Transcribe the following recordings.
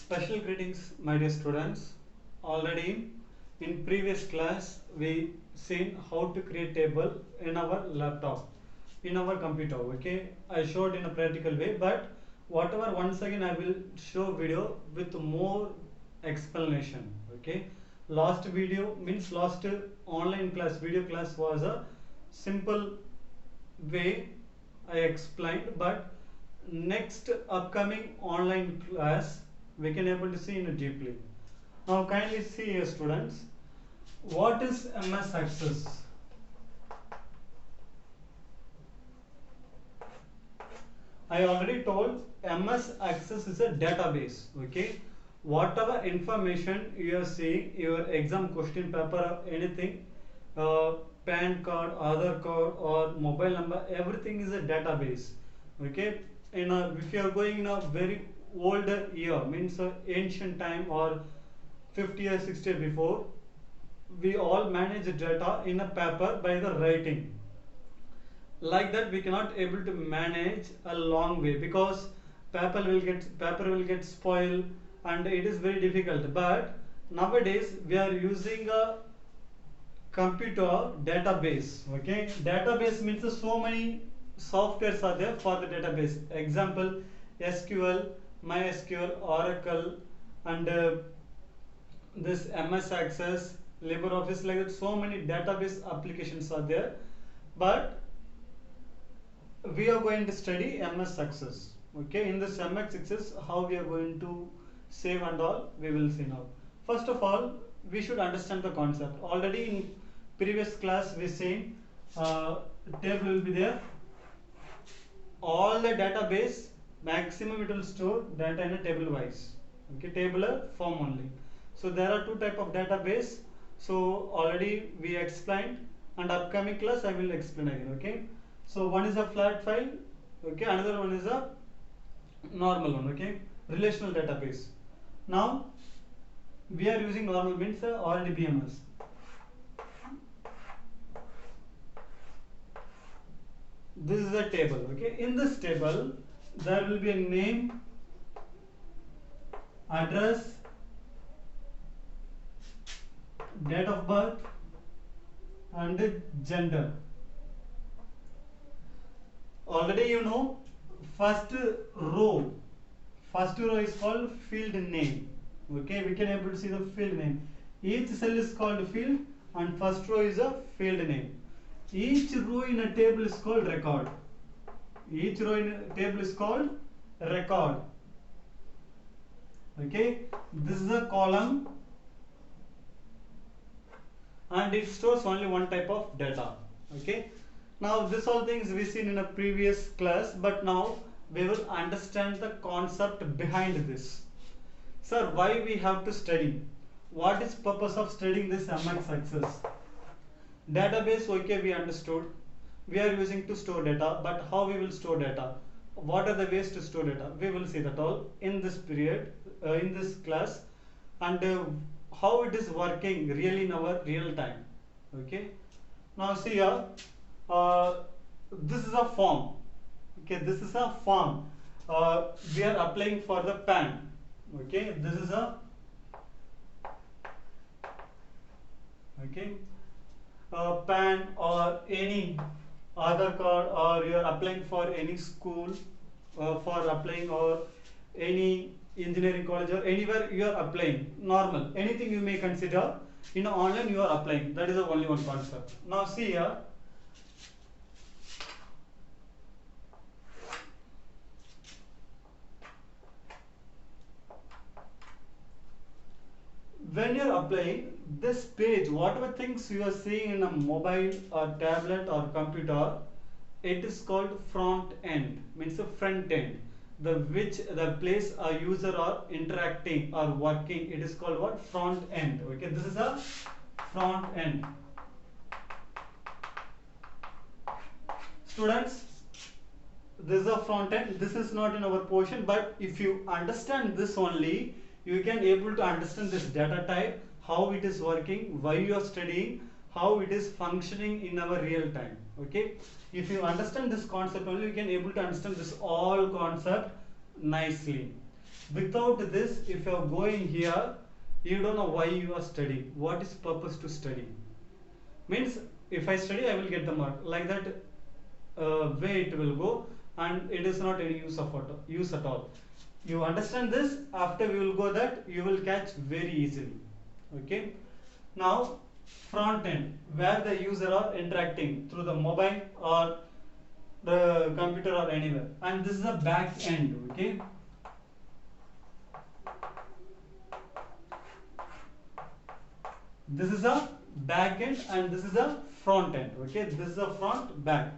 Special greetings, my dear students. Already in previous class we seen how to create table in our laptop, in our computer. Okay, I showed in a practical way, but whatever once again I will show video with more explanation. Okay, last video means last online class video class was a simple way I explained, but next upcoming online class we can able to see in deeply. Now kindly see here students, what is MS Access? I already told MS Access is a database. Okay, whatever information you are seeing, your exam question paper, anything, uh, PAN card, Aadhaar card, or mobile number, everything is a database. Okay, if you are going in a very older year, means ancient time or 50 years, 60 years before, we all manage data in a paper by the writing. Like that we cannot able to manage a long way, because paper will get spoiled and it is very difficult. But nowadays we are using a computer database. Okay, database means so many softwares are there for the database. Example, SQL, MySQL, Oracle, and this MS Access, LibreOffice, like that so many database applications are there. But we are going to study MS Access. Okay, in this MS Access, how we are going to save and all, we will see now. First of all, we should understand the concept. Already in previous class we seen table will be there. All the database maximum it will store data in a table wise. Okay, tabular form only. So there are two type of database. So already we explained, and upcoming class I will explain again. Okay. So one is a flat file, okay, another one is a normal one, okay, relational database. Now we are using normal means RDBMS. This is a table, okay. In this table there will be a name, address, date of birth, and gender. Already you know, first row is called field name. Okay, we can able to see the field name. Each cell is called field, and first row is a field name. Each row in a table is called record. Each row in a table is called record. Okay, this is a column, and it stores only one type of data. Okay, now this all things we seen in a previous class, but now we will understand the concept behind this. Sir, why we have to study? What is purpose of studying this MS Access? Database, okay, we understood. We are using to store data, but how we will store data? What are the ways to store data? We will see that all in this period, in this class, and how it is working really in our real time. Okay. Now see here, this is a form. Okay, this is a form. We are applying for the PAN. Okay, this is a PAN or any Aadhaar card, or you are applying for any school, for applying, or any engineering college, or anywhere you are applying. Normal, anything you may consider in online you are applying. That is the only one concept. Now see here. When you are applying this page, whatever things you are seeing in a mobile or tablet or computer, it is called front end, means the front end. The place a user are interacting or working, it is called what? Front end. Okay, this is a front end. Students, this is a front end. This is not in our portion, but if you understand this only, you can able to understand this data type, how it is working, why you are studying, how it is functioning in our real time. Okay, if you understand this concept only, you can able to understand this all concept nicely. Without this, if you are going here, you don't know why you are studying. What is purpose to study? Means if I study, I will get the mark. Like that way it will go, and it is not any use at all. You understand this? After we will go that you will catch very easily. Okay. Now front end, where the user are interacting through the mobile or the computer or anywhere, and this is a back end. Okay. This is a back end and this is a front end. Okay, this is a front back.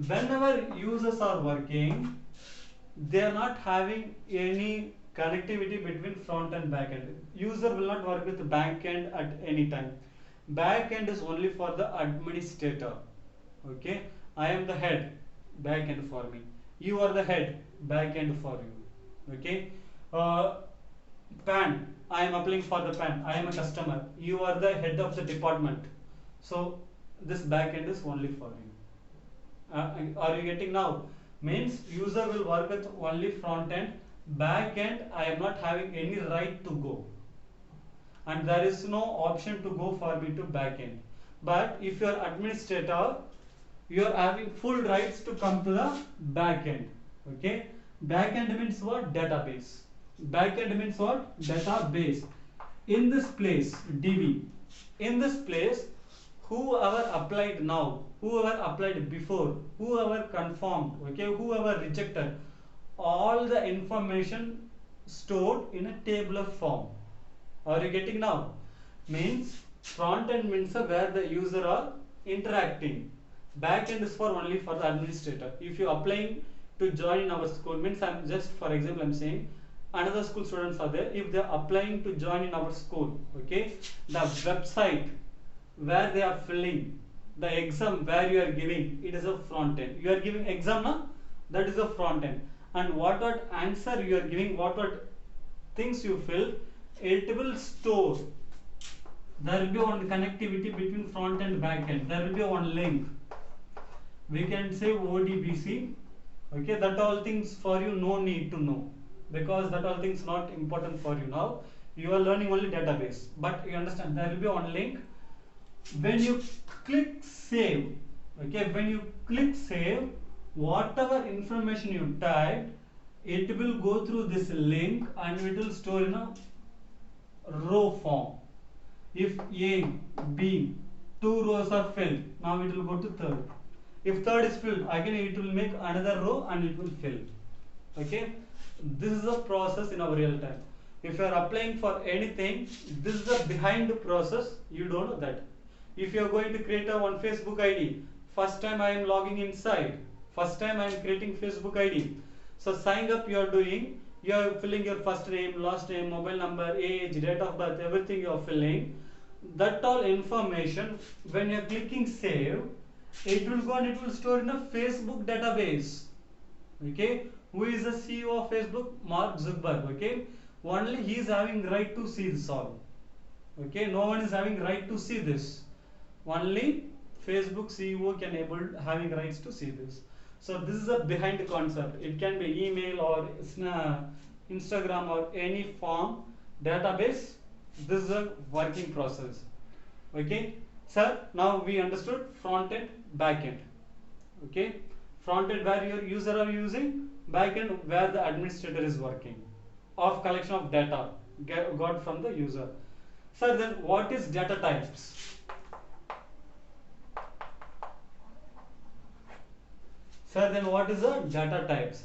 Whenever users are working, they are not having any connectivity between front and back end. User will not work with back end at any time. Back end is only for the administrator. Okay, I am the head, back end for me. You are the head, back end for you. Okay. PAN, I am applying for the PAN. I am a customer. You are the head of the department. So this back end is only for you. Are you getting now? Means user will work with only front end. Back end, I am not having any right to go. And there is no option to go for me to back end. But if you are administrator, you are having full rights to come to the back end. Okay? Back end means what? Database. Backend means what? Database. In this place, DB. In this place, whoever applied now, whoever applied before, whoever confirmed, okay, whoever rejected, all the information stored in a tabular form. Are you getting now? Means front end means where the user are interacting. Back end is for only for the administrator. If you applying to join in our school, means I'm just for example I'm saying another school students are there. If they are applying to join in our school, okay, the website where they are filling the exam where you are giving, it is a front end. You are giving exam, na? That is a front end. And what answer you are giving, what things you fill, it will store. There will be one connectivity between front and back end. There will be one link. We can say ODBC. Okay, that all things for you no need to know, because that all things not important for you now. You are learning only database, but you understand there will be one link. When you click save, okay, when you click save, whatever information you typed, it will go through this link and it will store in a row form. If A, B, 2 rows are filled, now it will go to third. If third is filled, again it will make another row and it will fill. Okay, this is a process in our real time. If you are applying for anything, this is a behind the process. You don't know that. If you are going to create a one Facebook ID, first time I am logging inside, first time I am creating Facebook ID. So sign up you are doing, you are filling your first name, last name, mobile number, age, date of birth, everything you are filling. That all information, when you are clicking save, it will go and it will store in a Facebook database. Okay, who is the CEO of Facebook? Mark Zuckerberg. Okay, only he is having right to see this all. Okay, no one is having right to see this. Only Facebook CEO can having rights to see this. So this is a behind concept. It can be email or Instagram or any form database. This is a working process. Okay, sir. Now we understood front end, back end. Okay, front end where your user are using, back end where the administrator is working, of collection of data got from the user. Sir, then what is data types? Sir, then what is the data types?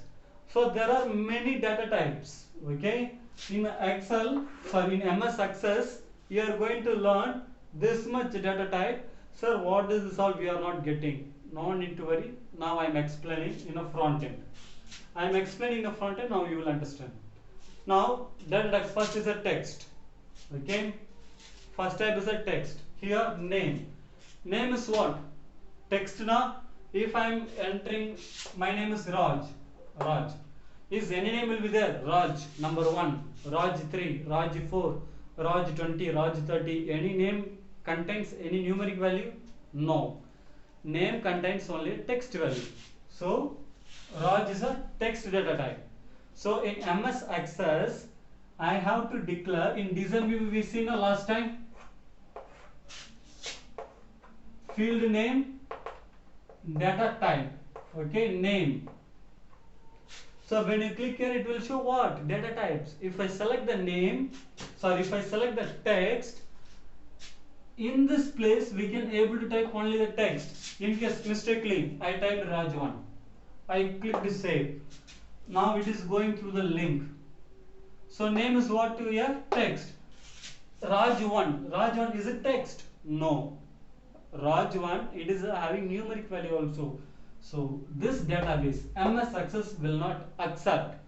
So there are many data types. Okay, in Excel, sorry, in MS Access, you are going to learn this much data type. Sir, what is this all we are not getting? No need to worry. Now I am explaining in a front end. I am explaining the front end. Now you will understand. Now data type first is a text. Okay, first type is a text. Here name. Name is what? Text na. If I am entering, my name is Raj. Raj. Is any name will be there? Raj number 1, Raj 3, Raj 4, Raj 20, Raj 30. Any name contains any numeric value? No. Name contains only text value. So Raj is a text data type. So in MS Access I have to declare, in design view we seen last time, field name, data type, okay, name. So when you click here it will show what? Data types. If I select the name, sorry, if I select the text, in this place we can able to type only the text. In case mistakenly I typed Raj1, I clicked save. Now it is going through the link. So name is what to here? Text. Raj1. Raj1 is a text? No. Raj1 it is having numeric value also. So this database MS Access will not accept.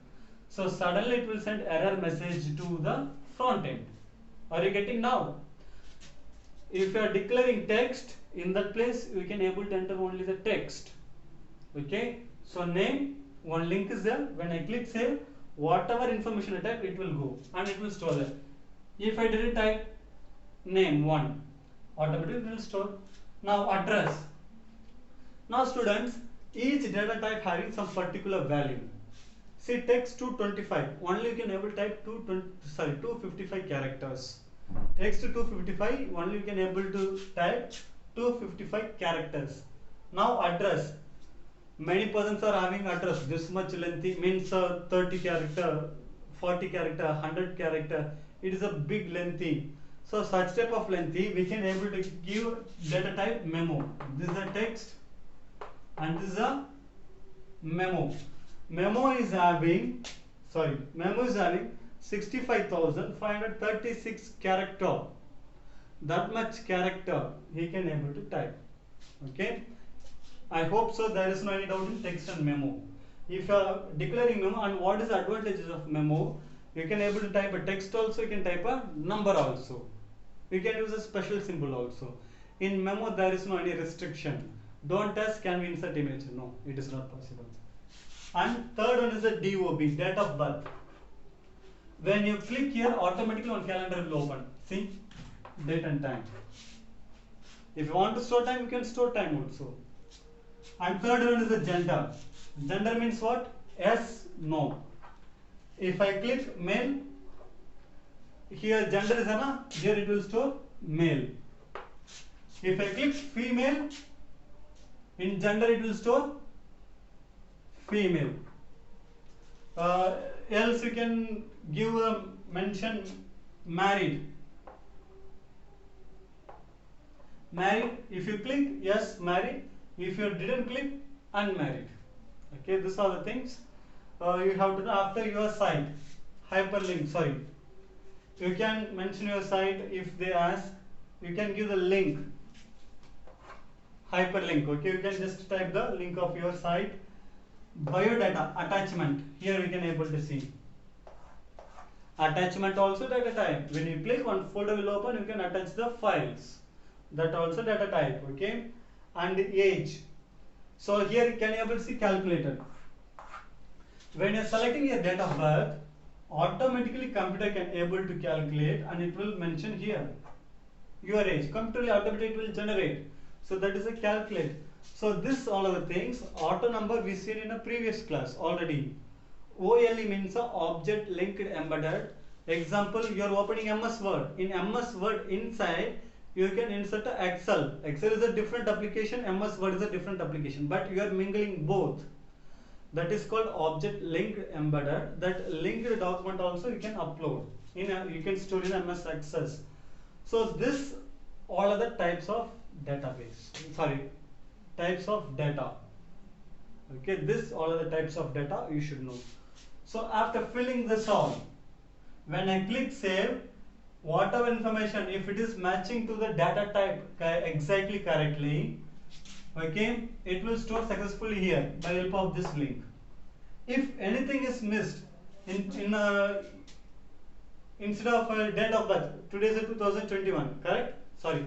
So suddenly it will send error message to the front end. Are you getting now? If you are declaring text, in that place we can able to enter only the text. Okay. So name, one link is there. When I click save, whatever information I type, it will go and it will store there. If I didn't type name 1, automatically it will store. Now address. Now students, each data type having some particular value. See text 225, only you can able to type 255 characters. Text 255, only you can able to type 255 characters. Now address. Many persons are having address this much lengthy, means 30 character, 40 character, 100 character. It is a big lengthy. So such type of lengthy we can able to give data type memo. This is a text and this is a memo. Memo is having 65,536 character. That much character he can able to type. Okay. I hope so there is no any doubt in text and memo. If you are declaring memo, and what is the advantages of memo? You can able to type a text also, you can type a number also. You can use a special symbol also. In memo there is no any restriction. Don't ask can we insert image? No, it is not possible. And third one is the DOB, date of birth. When you click here, automatically one calendar will open. See, date and time. If you want to store time, you can store time also. And third one is the gender. Gender means what? Yes, no. If I click male, here gender is ana, here it will store male. If I click female, in gender it will store female. Else you can give a mention married. Married, if you click yes, married. If you didn't click, unmarried. Okay, these are the things you have to do after your site. Hyperlink, sorry. You can mention your site if they ask. You can give the link. Hyperlink, okay, you can just type the link of your site. Biodata, attachment. Here we can able to see. Attachment also data type. When you click, one folder will open, you can attach the files. That also data type, okay. And age. So here you can able to see calculator. When you are selecting your date of birth, automatically computer can able to calculate and it will mention here your age. Computer automatically will generate. So that is a calculate. So this all of the things, auto number we seen in a previous class already. OLE means a object linked embedded. Example, you are opening MS Word. In MS Word inside, you can insert a Excel. Excel is a different application, MS Word is a different application, but you are mingling both. That is called object linked embedded. That linked document also you can upload you can store in MS Access. So this all other types of database. Types of data. Okay, this all other types of data you should know. So after filling this all, when I click save, whatever information, if it is matching to the data type exactly correctly, okay, it will store successfully here by help of this link. If anything is missed instead of date of birth, today is 2021, correct? Sorry,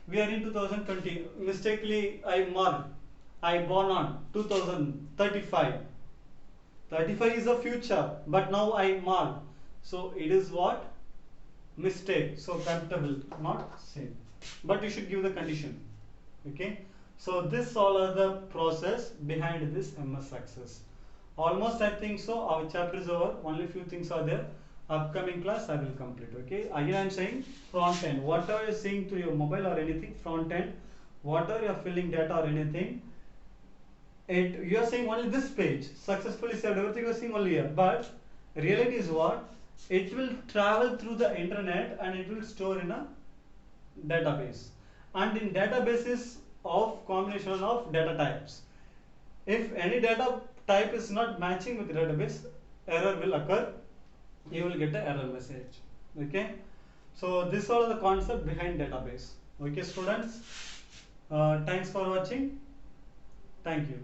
we are in 2020. Mistakenly I born on 2035. 35 is the future, but now I mark. So it is what? Mistake. So computable, not same. But you should give the condition. Okay. So this all are the process behind this MS Access. Almost I think so. Our chapter is over. Only few things are there. Upcoming class I will complete. Okay. Again I am saying front end. Whatever you are seeing through your mobile or anything, front end. Whatever you are filling data or anything, you are saying only this page successfully saved. Everything you are seeing only here. But reality is what? It will travel through the internet and it will store in a database. And in databases of combination of data types. If any data type is not matching with the database, error will occur. You will get an error message. Okay. So this is all the concept behind database. Okay, students. Thanks for watching. Thank you.